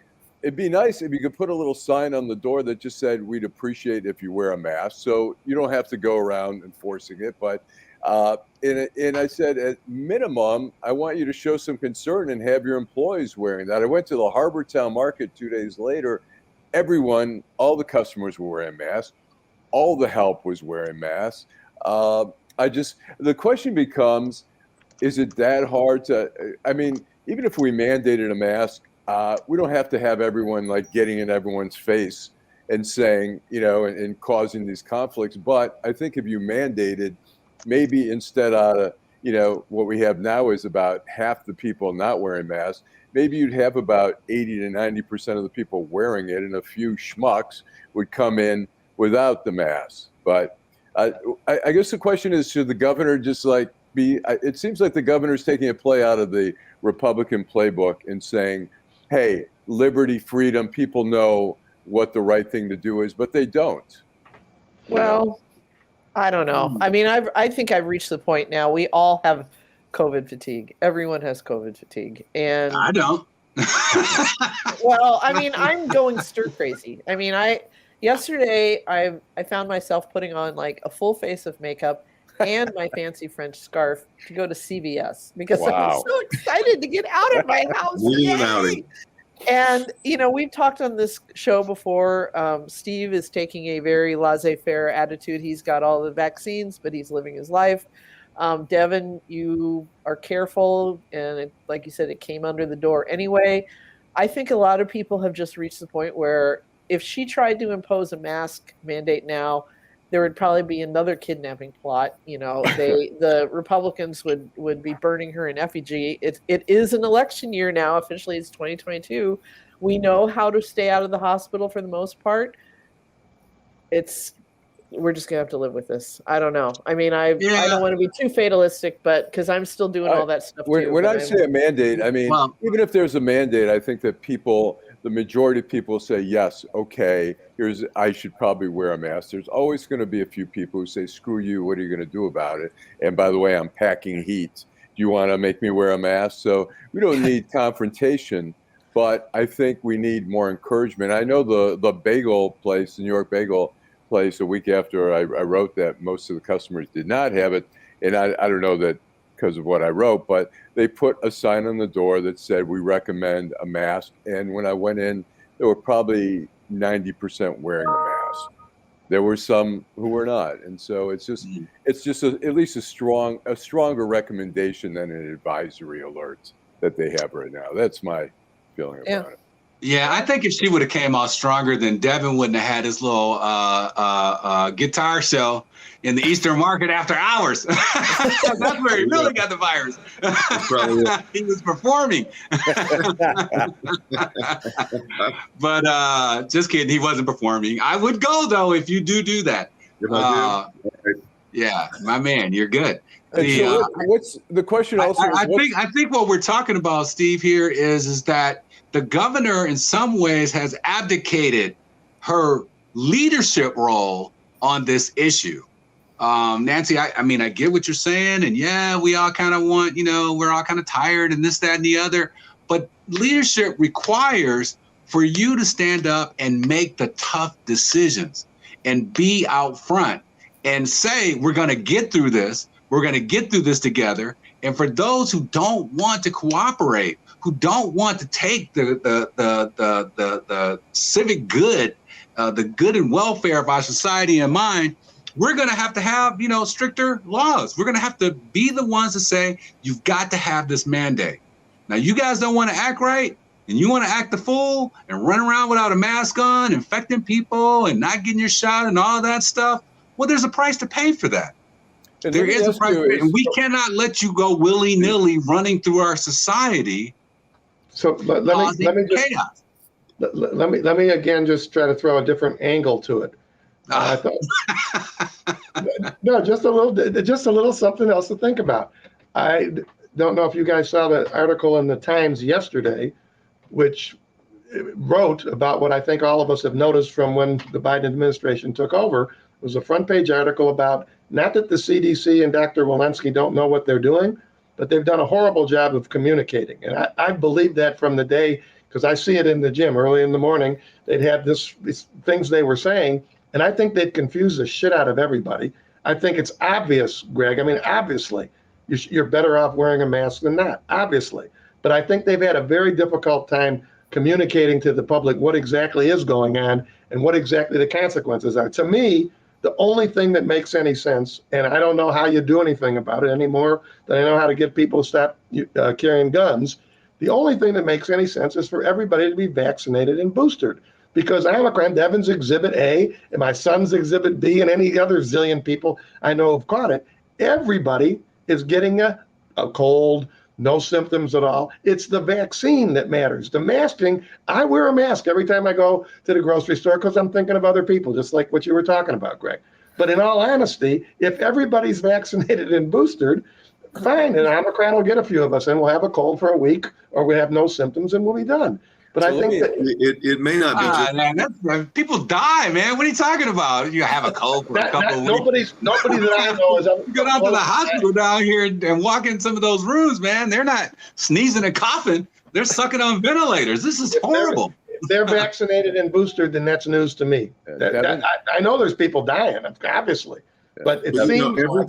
it'd be nice if you could put a little sign on the door that just said, we'd appreciate if you wear a mask. So you don't have to go around enforcing it. But and I said, at minimum, I want you to show some concern and have your employees wearing that. I went to the Harbortown Market 2 days later. Everyone, all the customers were wearing masks. All the help was wearing masks. The question becomes, is it that hard to, I mean, even if we mandated a mask, we don't have to have everyone like getting in everyone's face and saying, and causing these conflicts. But I think if you mandated, maybe instead of, what we have now is about half the people not wearing masks. Maybe you'd have about 80 to 90% of the people wearing it, and a few schmucks would come in without the mask. But I guess the question is, should the governor just it seems like the governor's taking a play out of the Republican playbook and saying, hey, liberty, freedom, people know what the right thing to do is, but they don't. Well, I don't know. I mean, I think I've reached the point now. We all have COVID fatigue. Everyone has COVID fatigue. And I don't. well, I mean, I'm going stir crazy. I mean, yesterday I found myself putting on like a full face of makeup and my fancy French scarf to go to CVS because I was so excited to get out of my house. And, we've talked on this show before. Steve is taking a very laissez-faire attitude. He's got all the vaccines, but he's living his life. Devin, you are careful. And like you said, it came under the door anyway. I think a lot of people have just reached the point where if she tried to impose a mask mandate now, there would probably be another kidnapping plot. The Republicans would be burning her in effigy. It is an election year now. Officially, it's 2022. We know how to stay out of the hospital for the most part. We're just gonna have to live with this. I don't know. I mean, I don't want to be too fatalistic, but because I'm still doing all that stuff too. When I say a mandate, I mean, even if there's a mandate, I think that the majority of people say, yes, okay, I should probably wear a mask. There's always going to be a few people who say, screw you, what are you going to do about it? And by the way, I'm packing heat. Do you want to make me wear a mask? So we don't need confrontation, but I think we need more encouragement. I know the bagel place, the New York Bagel place, a week after I wrote that, most of the customers did not have it. And I don't know that because of what I wrote, but they put a sign on the door that said, we recommend a mask. And when I went in, there were probably 90% wearing a mask. There were some who were not. And so it's just at least a stronger recommendation than an advisory alert that they have right now. That's my feeling about it. Yeah, I think if she would have came out stronger, then Devin wouldn't have had his little guitar show in the Eastern Market after hours. That's where he really got the virus. He was performing. But just kidding, he wasn't performing. I would go, though, if you do that. Yeah, my man, you're good. So what's the question also? I think what we're talking about, Steve, here is that the governor in some ways has abdicated her leadership role on this issue. Nancy, I mean, I get what you're saying. And yeah, we all kind of want, we're all kind of tired and this, that, and the other. But leadership requires for you to stand up and make the tough decisions and be out front and say, we're going to get through this. We're going to get through this together. And for those who don't want to cooperate, who don't want to take the civic good, the good and welfare of our society in mind, we're going to have, stricter laws. We're going to have to be the ones to say, you've got to have this mandate. Now, you guys don't want to act right, and you want to act the fool and run around without a mask on, infecting people and not getting your shot and all that stuff. Well, there's a price to pay for that. And there is a price, and we cannot let you go willy-nilly running through our society. So let me again just try to throw a different angle to it. No, just a little something else to think about. I don't know if you guys saw the article in the Times yesterday, which wrote about what I think all of us have noticed from when the Biden administration took over. It was a front page article about not that the CDC and Dr. Walensky don't know what they're doing, but they've done a horrible job of communicating. And I believe that from the day, because I see it in the gym early in the morning, they'd have these things they were saying, and I think they'd confuse the shit out of everybody. I think it's obvious, Greg. I mean, obviously, you're better off wearing a mask than not, obviously. But I think they've had a very difficult time communicating to the public what exactly is going on and what exactly the consequences are. To me, the only thing that makes any sense, and I don't know how you do anything about it anymore than I know how to get people to stop carrying guns, the only thing that makes any sense is for everybody to be vaccinated and boosted. Because Omicron, Devin's Exhibit A, and my son's Exhibit B, and any other zillion people I know have caught it, everybody is getting a cold, no symptoms at all. It's the vaccine that matters. The masking, I wear a mask every time I go to the grocery store because I'm thinking of other people, just like what you were talking about, Greg. But in all honesty, if everybody's vaccinated and boosted, fine, and Omicron will get a few of us, and we'll have a cold for a week, or we have no symptoms, and we'll be done. But I think that it may not be just man, people die, man. What are you talking about? You have a cold for a couple of weeks. Nobody that I know is You go down to the hospital down here and walk in some of those rooms, man. They're not sneezing and coughing. They're sucking on ventilators. This is horrible. If they're vaccinated and boosted, then that's news to me. I know there's people dying, obviously. But it seems every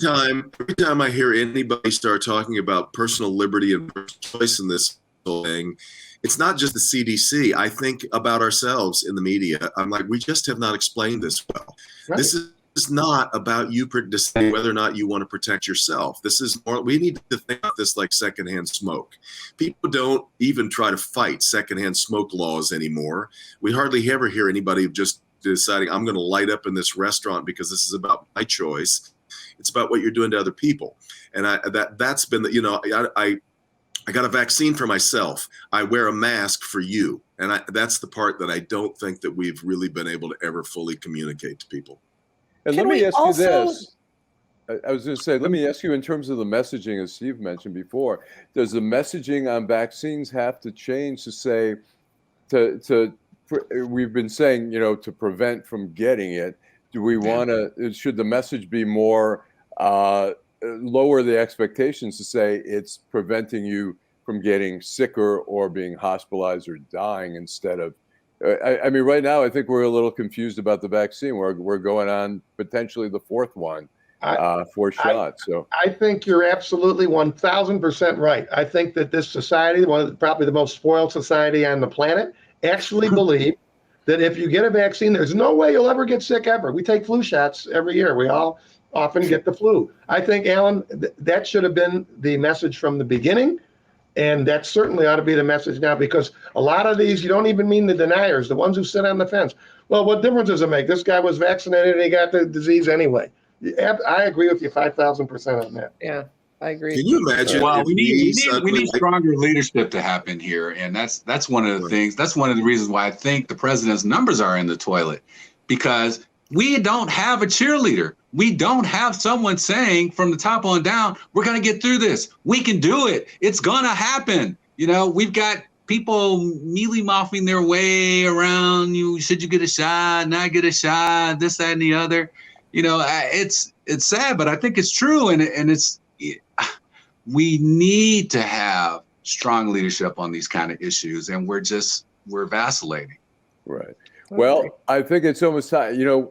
time I hear anybody start talking about personal liberty and personal choice in this whole thing, it's not just the CDC. I think about ourselves in the media. I'm like, we just have not explained this well. Right. This is not about you deciding whether or not you want to protect yourself. This is more, we need to think of this like secondhand smoke. People don't even try to fight secondhand smoke laws anymore. We hardly ever hear anybody just deciding, I'm going to light up in this restaurant because this is about my choice. It's about what you're doing to other people. And that's been the, I got a vaccine for myself. I wear a mask for you. And that's the part that I don't think that we've really been able to ever fully communicate to people. And let me ask you this. I was going to say, let me ask you in terms of the messaging, as Steve mentioned before, does the messaging on vaccines have to change to say, we've been saying, to prevent from getting it, do we want to, should the message be more, lower the expectations to say it's preventing you from getting sicker or being hospitalized or dying instead of, I mean, right now, I think we're a little confused about the vaccine. We're going on potentially the fourth one, 4 shots. So I think you're absolutely 1,000% right. I think that this society, probably the most spoiled society on the planet, actually believe that if you get a vaccine, there's no way you'll ever get sick ever. We take flu shots every year. We all often get the flu. I think, Allan, that should have been the message from the beginning. And that certainly ought to be the message now, because a lot of these, you don't even mean the deniers, the ones who sit on the fence. Well, what difference does it make? This guy was vaccinated and he got the disease anyway. I agree with you 5,000% on that. Yeah, I agree. Can you imagine? Well, we need stronger leadership to happen here. And that's one of the things, that's one of the reasons why I think the president's numbers are in the toilet, because we don't have a cheerleader. We don't have someone saying from the top on down, we're going to get through this. We can do it. It's going to happen. We've got people mealy-mouthing their way around. Should you get a shot, not get a shot, this, that, and the other. It's sad, but I think it's true. And we need to have strong leadership on these kind of issues. And we're vacillating. Right. Well, I think it's almost time.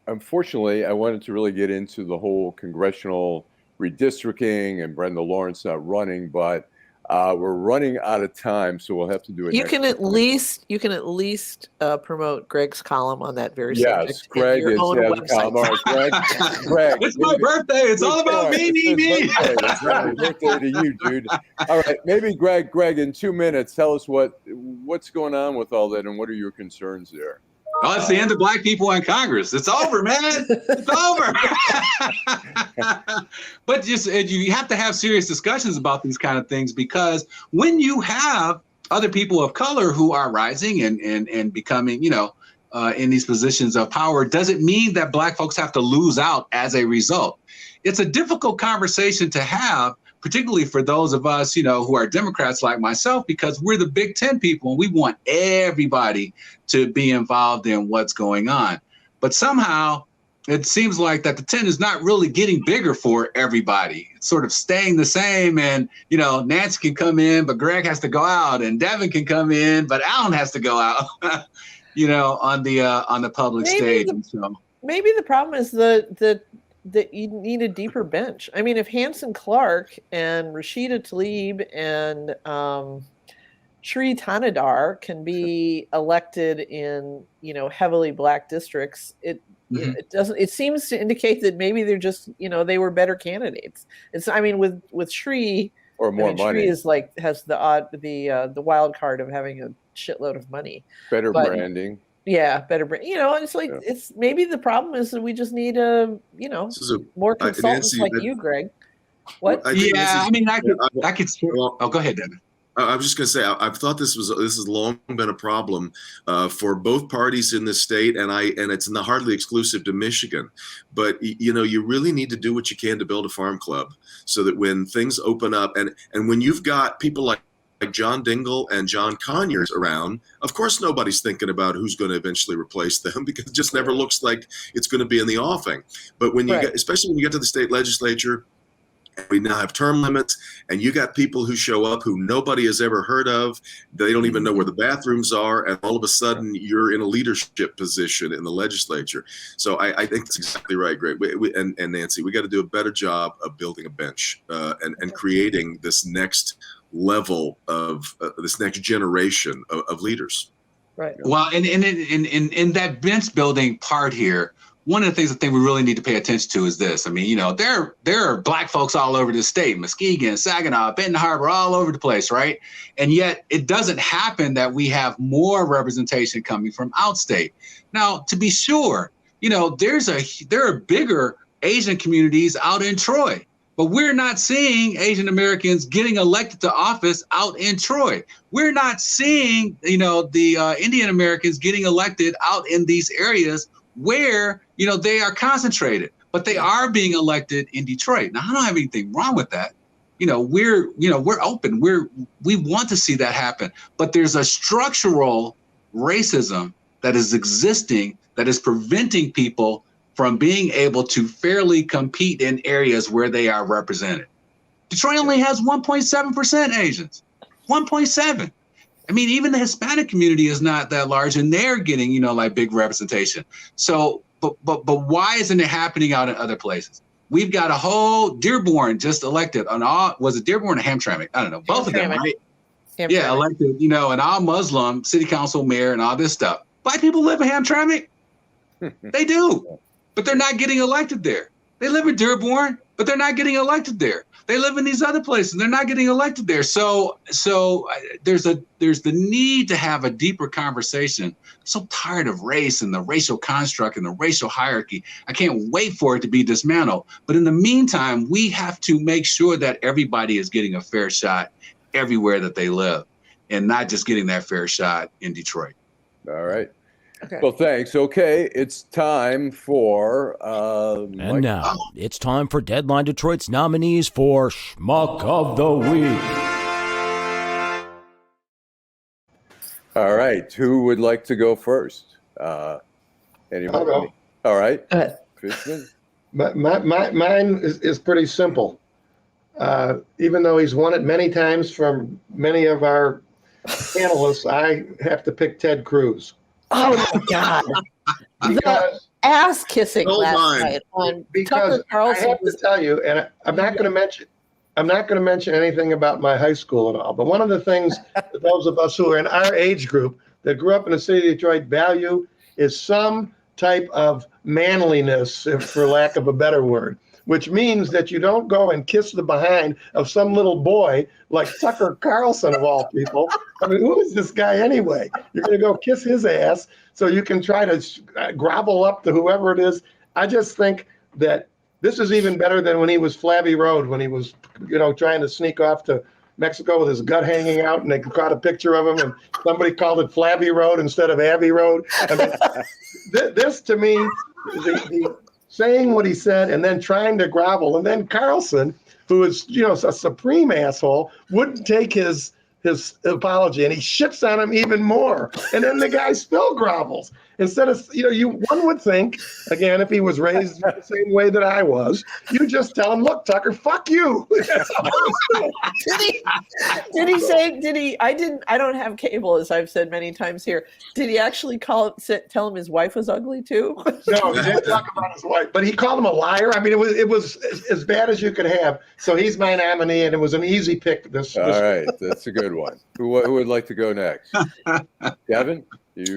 Unfortunately, I wanted to really get into the whole congressional redistricting and Brenda Lawrence not running, but we're running out of time, so we'll have to do it. You can at least promote Greg's column on that very subject. Yes, Greg is column. All right, Greg, it's my birthday. It's all about me. It's my birthday to you, dude. All right, maybe Greg, in 2 minutes, tell us what's going on with all that and what are your concerns there? Oh, it's the end of Black people in Congress. It's over, man. It's over. But you have to have serious discussions about these kind of things, because when you have other people of color who are rising and becoming, in these positions of power, doesn't mean that Black folks have to lose out as a result. It's a difficult conversation to have, particularly for those of us, who are Democrats like myself, because we're the Big Ten people and we want everybody to be involved in what's going on. But somehow it seems like that the 10 is not really getting bigger for everybody. It's sort of staying the same. And, Nancy can come in, but Greg has to go out, and Devin can come in, but Allan has to go out, on the public stage. Maybe the problem is that you need a deeper bench. I mean, if Hanson Clark and Rashida Tlaib and Shri Tanadar can be elected in, heavily Black districts, it doesn't. It seems to indicate that maybe they're just, they were better candidates. With Shri, or more money. Shri is has the wild card of having a shitload of money, better branding. Yeah, better brand. It's maybe the problem is that we just need more consultants like you, Greg. What? I think Yeah, I mean, I could. Well, Oh, go ahead, Devin. I was just going to say, I've thought this has long been a problem for both parties in this state, and it's not hardly exclusive to Michigan. But you really need to do what you can to build a farm club so that when things open up, and when you've got people like John Dingell and John Conyers around, of course nobody's thinking about who's going to eventually replace them because it just never looks like it's going to be in the offing. But when you get, especially when you get to the state legislature, we now have term limits, and you got people who show up who nobody has ever heard of. They don't even know where the bathrooms are, and all of a sudden you're in a leadership position in the legislature. So I think that's exactly right, Greg. And Nancy, we got to do a better job of building a bench and creating this next level of this next generation of leaders. Right. Well, and in that bench building part here, one of the things I think we really need to pay attention to is this. I mean, there are Black folks all over the state, Muskegon, Saginaw, Benton Harbor, all over the place, right? And yet it doesn't happen that we have more representation coming from outstate. Now, to be sure, there are bigger Asian communities out in Troy, but we're not seeing Asian Americans getting elected to office out in Troy. We're not seeing, the Indian Americans getting elected out in these areas where they are concentrated, but they are being elected in Detroit. Now, I don't have anything wrong with that. We're open. We want to see that happen, but there's a structural racism that is existing that is preventing people from being able to fairly compete in areas where they are represented. Detroit only has 1.7% Asians, 1.7. I mean, even the Hispanic community is not that large, and they're getting, big representation. So, but why isn't it happening out in other places? We've got a whole Dearborn just elected on all. Was it Dearborn or Hamtramck? I don't know. Both of them, right? Yeah, elected. An all Muslim city council mayor and all this stuff. Black people live in Hamtramck. They do, but they're not getting elected there. They live in Dearborn, but they're not getting elected there. They live in these other places. They're not getting elected there. So there's the need to have a deeper conversation. I'm so tired of race and the racial construct and the racial hierarchy. I can't wait for it to be dismantled. But in the meantime, we have to make sure that everybody is getting a fair shot everywhere that they live and not just getting that fair shot in Detroit. All right. Okay. Well, thanks. Okay, it's time for and now it's time for Deadline Detroit's nominees for Schmuck of the Week. All right, who would like to go first? Anybody? I'll go. All right, Fishman. Mine is pretty simple. Even though he's won it many times from many of our panelists, I have to pick Ted Cruz. Oh my God! The ass kissing last night on Tucker Carlson. I have to tell you, and I'm not going to mention anything about my high school at all. But one of the things that those of us who are in our age group that grew up in the city of Detroit value is some type of manliness, for lack of a better word. Which means that you don't go and kiss the behind of some little boy like Tucker Carlson of all people. I mean, who is this guy anyway? You're going to go kiss his ass so you can try to grovel up to whoever it is. I just think that this is even better than when he was Flabby Road, when he was, trying to sneak off to Mexico with his gut hanging out, and they caught a picture of him, and somebody called it Flabby Road instead of Abbey Road. I mean, this to me, the saying what he said and then trying to grovel. And then Carlson, who is, a supreme asshole, wouldn't take his apology, and he shits on him even more. And then the guy still grovels. Instead of, one would think, again, if he was raised the same way that I was, you just tell him, look, Tucker, fuck you. I don't have cable, as I've said many times here. Did he actually tell him his wife was ugly too? No, he didn't talk about his wife, but he called him a liar. I mean, it was as bad as you could have. So he's my nominee, and it was an easy pick. All right, that's a good one. Who would like to go next? Devin?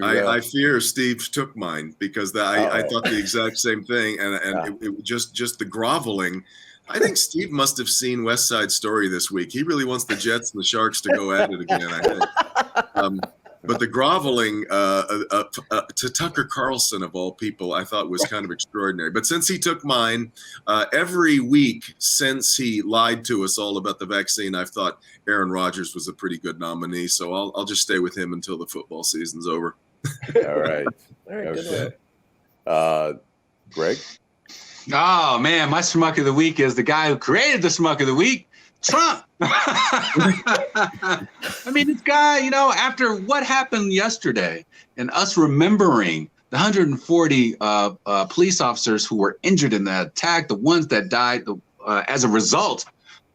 I fear Steve took mine because I thought the exact same thing, and it just the groveling. I think Steve must have seen West Side Story this week. He really wants the Jets and the Sharks to go at it again, I think. But the groveling to Tucker Carlson, of all people, I thought was kind of extraordinary. But since he took mine, every week since he lied to us all about the vaccine, I've thought Aaron Rodgers was a pretty good nominee. So I'll just stay with him until the football season's over. All right. All right, good Okay. one. Greg? Oh man, my Schmuck of the week is the guy who created the Schmuck of the week, Trump. I mean, this guy, after what happened yesterday and us remembering the 140 police officers who were injured in that attack, the ones that died as a result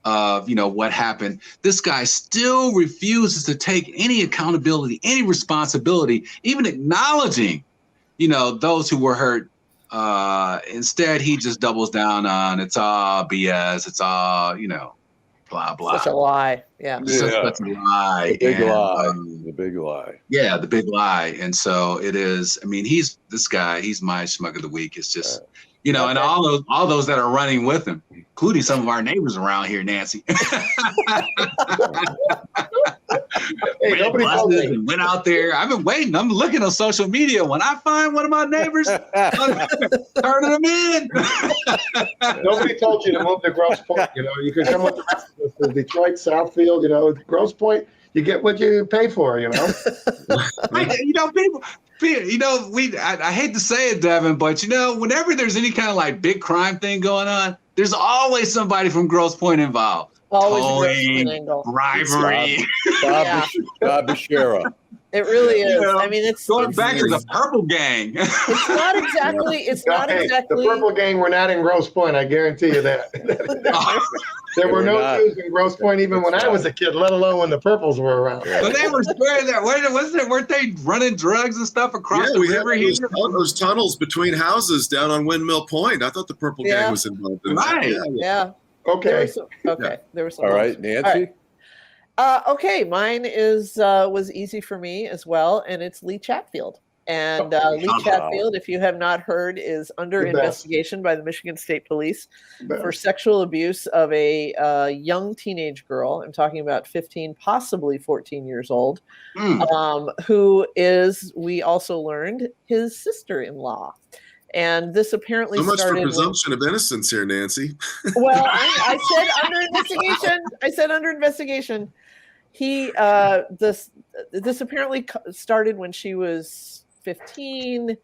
of, what happened, this guy still refuses to take any accountability, any responsibility, even acknowledging, those who were hurt. Instead, he just doubles down on it's all BS. It's all, blah, blah. Such a lie. Yeah. Such a lie. The big And, lie. The big lie. Yeah, the big lie. And so it is. I mean, he's my Schmuck of the week. It's just, and all those that are running with him, including some of our neighbors around here, Nancy. Hey, nobody told me. Went out there. I've been waiting. I'm looking on social media. When I find one of my neighbors, turning them in. Nobody told you to move to Grosse Pointe. You could come with the rest of us to Detroit, Southfield. Grosse Pointe, you get what you pay for. People. I hate to say it, Devin, but whenever there's any kind of like big crime thing going on, there's always somebody from Grosse Pointe involved. Always Towing, bribery. Bob Bashara. It really is. I mean, it's going back to the Purple Gang. It's not exactly. It's not Hey, exactly. the Purple Gang were not in Grosse Pointe. I guarantee you that. There were no Jews in Grosse Pointe even when I was a kid, let alone when the Purples were around. But they were swearing that. Weren't they running drugs and stuff across the river here? Those tunnels between houses down on Windmill Point. I thought the Purple Gang was involved in Right. that. Yeah. Okay. There was some. All right, Nancy? Okay, mine was easy for me as well, and it's Lee Chatfield. And Lee Chatfield, if you have not heard, is under investigation by the Michigan State Police for sexual abuse of a young teenage girl. I'm talking about 15, possibly 14 years old, who is, we also learned, his sister-in-law. And this apparently so much started for presumption of innocence here, Nancy. Well, I said under investigation. I said under investigation. He this apparently started when she was 15,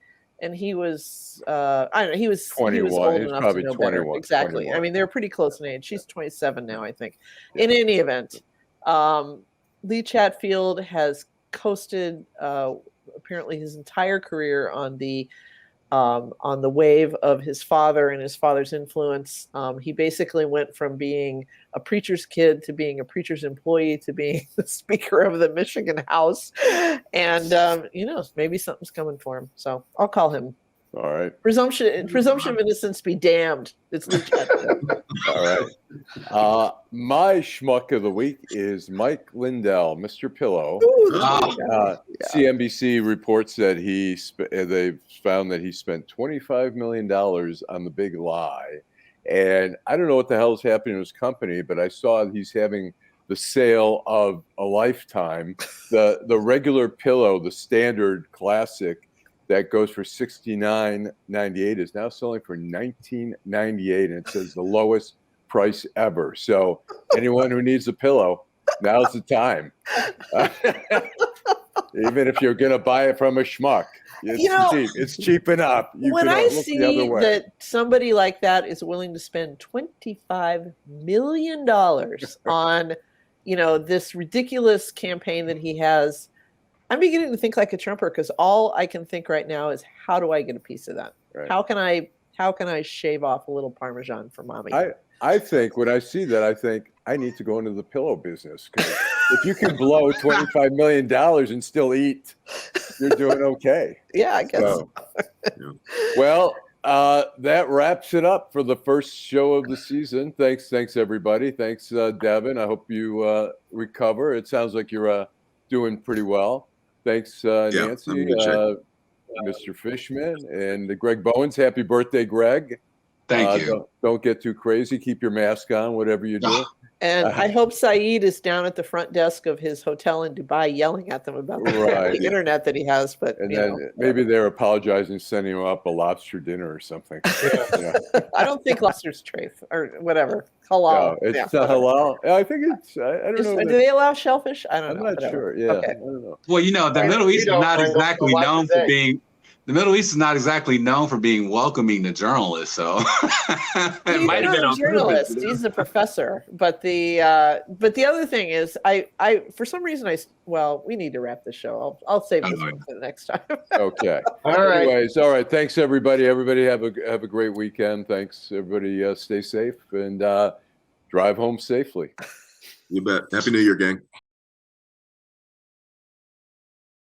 and he was I don't know. He was 21. He was old He was enough probably to know 21, better. Exactly. 21. I mean, they're pretty close in age. She's 27 now, I think. In any event, Lee Chatfield has coasted apparently his entire career on the wave of his father and his father's influence. He basically went from being a preacher's kid to being a preacher's employee to being the Speaker of the Michigan House. And, maybe something's coming for him. So I'll call him. All right. Presumption of innocence be damned. It's Lee Chatfield. All right. My Schmuck of the week is Mike Lindell, Mr. Pillow. CNBC reports that they've found that he spent $25 million on the big lie. And I don't know what the hell is happening to his company, but I saw he's having the sale of a lifetime. The regular pillow, the standard classic, that goes for $69.98 is now selling for $19.98, and it says the lowest price ever. So anyone who needs a pillow, now's the time. Even if you're going to buy it from a schmuck, cheap. It's cheap enough. When I see that somebody like that is willing to spend $25 million on, this ridiculous campaign that he has, I'm beginning to think like a Trumper, because all I can think right now is, how do I get a piece of that? Right. How can I shave off a little Parmesan for mommy? I think when I see that, I think I need to go into the pillow business. If you can blow $25 million and still eat, you're doing okay. Yeah, I guess. So. Well, that wraps it up for the first show of the season. Thanks, everybody. Thanks, Devin. I hope you recover. It sounds like you're doing pretty well. Thanks, Nancy, Mr. Fishman, and Greg Bowens. Happy birthday, Greg. Thank you. Don't get too crazy. Keep your mask on, whatever you do. And I hope Saeed is down at the front desk of his hotel in Dubai yelling at them about the internet that he has. But and then maybe they're apologizing, sending him up a lobster dinner or something. I don't think lobster's trafe or whatever. Halal. No, it's not halal. I think it's. I don't know. Do they allow shellfish? I don't I'm know. not sure. Yeah. Okay. I don't know. Well, the Middle East is not exactly known for today. being. The Middle East is not exactly known for being welcoming to journalists, so it He's might have not been a on journalist. purpose. He's a professor. But the other thing is, I for some reason we need to wrap the show. I'll save this one for the next time. Okay. All right. Anyways, all right. Thanks everybody. Everybody have a great weekend. Thanks everybody. Stay safe and drive home safely. You bet. Happy New Year, gang.